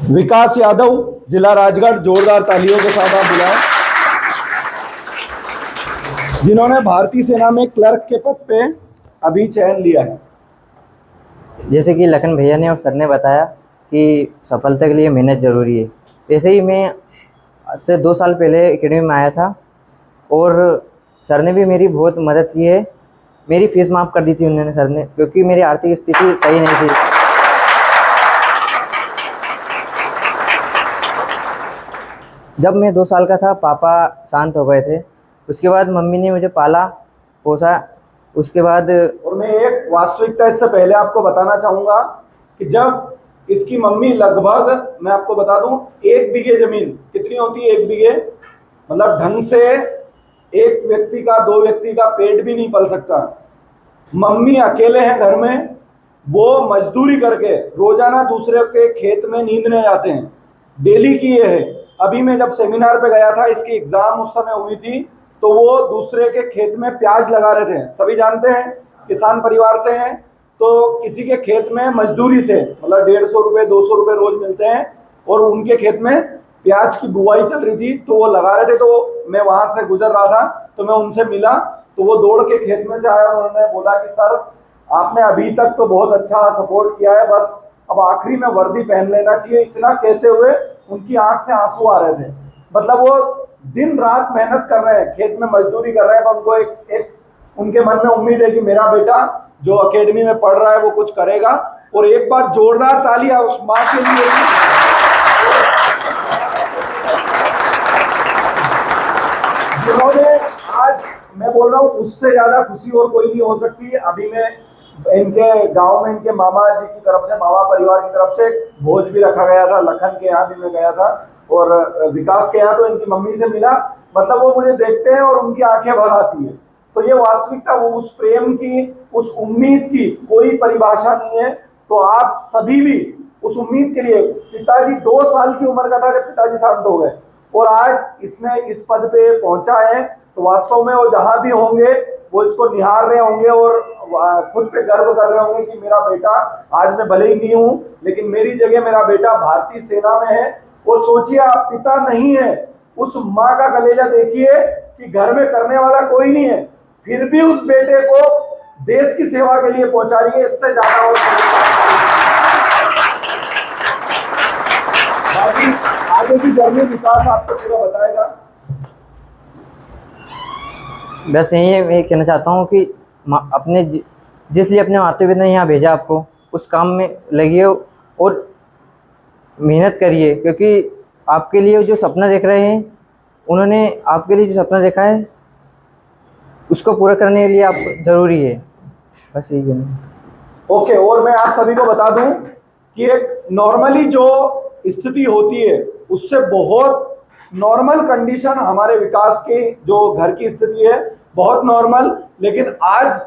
विकास यादव, जिला राजगढ़, जोरदार तालियों के साथ आप बुलाएं, जिन्होंने भारतीय सेना में क्लर्क के पद पे अभी चयन लिया है। जैसे कि लखन भैया ने और सर ने बताया कि सफलता के लिए मेहनत ज़रूरी है, वैसे ही मैं आज से 2 साल पहले एकेडमी में आया था और सर ने भी मेरी बहुत मदद की है। मेरी फ़ीस माफ़ कर दी थी उन्होंने, सर ने, क्योंकि मेरी आर्थिक स्थिति सही नहीं थी। जब मैं 2 साल का था, पापा शांत हो गए थे। उसके बाद मम्मी ने मुझे पाला पोसा। उसके बाद और मैं एक वास्तविकता इससे पहले आपको बताना चाहूँगा कि जब इसकी मम्मी लगभग, मैं आपको बता दूं, 1 बीघे जमीन, कितनी होती है 1 बीघे, मतलब ढंग से एक व्यक्ति का, 2 व्यक्ति का पेट भी नहीं पल सकता। मम्मी अकेले हैं घर में, वो मजदूरी करके रोजाना दूसरे के खेत में नींदने जाते हैं, डेली की ये है। अभी मैं जब सेमिनार पे गया था, इसकी एग्जाम उस समय हुई थी, तो वो दूसरे के खेत में प्याज लगा रहे थे। सभी जानते हैं, किसान परिवार से हैं, तो किसी के खेत में मजदूरी से मतलब 150 रुपये 200 रुपये रोज मिलते हैं, और उनके खेत में प्याज की बुआई चल रही थी, तो वो लगा रहे थे। तो मैं वहां से गुजर रहा था, तो मैं उनसे मिला, तो वो दौड़ के खेत में से आया। उन्होंने बोला कि सर, आपने अभी तक तो बहुत अच्छा सपोर्ट किया है, बस अब आखिरी में वर्दी पहन लेना चाहिए। इतना कहते हुए उनकी आंख से आंसू आ रहे थे। मतलब वो दिन रात मेहनत कर रहे हैं, खेत में मजदूरी कर रहे हैं, पर उनको एक उनके मन में उम्मीद है कि मेरा बेटा जो एकेडमी में पढ़ रहा है वो कुछ करेगा। और एक बार जोरदार तालियां उस माँ के लिए। जिन्होंने आज, मैं बोल रहा हूँ, उससे ज्यादा खुशी और कोई नहीं हो सकती। अभी मैं इनके गांव में इनके मामा जी की तरफ से, मामा परिवार की तरफ से भोज भी रखा गया था। लखन के यहाँ भी मैं गया था, और विकास के यहाँ तो इनकी मम्मी से मिला। मतलब वो मुझे देखते हैं और उनकी आंखें भर आती है। तो ये वास्तविकता, वो उस प्रेम की, उस उम्मीद की कोई परिभाषा नहीं है। तो आप सभी भी उस उम्मीद के लिए, पिताजी 2 साल की उम्र का था जब पिताजी शांत हो गए, और आज इसने इस पद पे पहुंचा है, तो वास्तव में वो जहां भी होंगे वो इसको निहार रहे होंगे और खुद पे गर्व कर रहे होंगे कि मेरा बेटा, आज मैं भले ही नहीं हूं, लेकिन मेरी जगह मेरा बेटा भारतीय सेना में है। और सोचिए, आप पिता नहीं है, उस माँ का कलेजा देखिए कि घर में करने वाला कोई नहीं है, फिर भी उस बेटे को देश की सेवा के लिए पहुंचा रही है। इससे ज्यादा और आगे की जर्नी विकास आपको पूरा बताएगा। बस यही मैं कहना चाहता हूँ कि अपने जिस लिए अपने माता पिता ने यहाँ भेजा आपको, उस काम में लगिए और मेहनत करिए, क्योंकि आपके लिए जो सपना देख रहे हैं, उन्होंने आपके लिए जो सपना देखा है उसको पूरा करने के लिए आप ज़रूरी है। बस यही है। ओके, और मैं आप सभी को बता दूं कि एक नॉर्मली जो स्थिति होती है, उससे बहुत नॉर्मल कंडीशन हमारे विकास की, जो घर की स्थिति है, बहुत नॉर्मल। लेकिन आज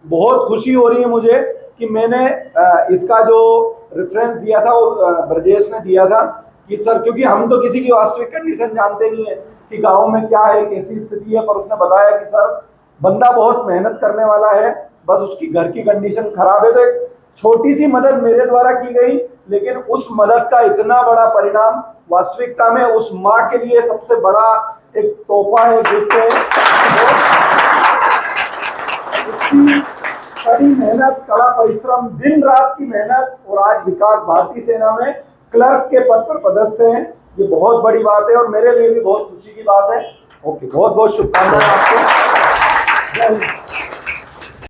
बहुत खुशी हो रही है मुझे कि मैंने इसका जो रेफरेंस दिया था वो ब्रजेश ने दिया था कि सर, क्योंकि हम तो किसी की वास्तविक कंडीशन जानते नहीं है कि गांव में क्या है, कैसी स्थिति है, पर उसने बताया कि सर, बंदा बहुत मेहनत करने वाला है, बस उसकी घर की कंडीशन खराब है। तो एक छोटी सी मदद मेरे द्वारा की गई, लेकिन उस मदद का इतना बड़ा परिणाम वास्तविकता में उस माँ के लिए सबसे बड़ा एक तोहफा है, गिफ्ट है। उसकी कड़ी मेहनत, कड़ा परिश्रम, दिन रात की मेहनत, और आज विकास भारतीय सेना में क्लर्क के पद पर पदस्थ है। ये बहुत बड़ी बात है और मेरे लिए भी बहुत खुशी की बात है। ओके, बहुत बहुत शुभकामनाएं आपको। जय हिंद।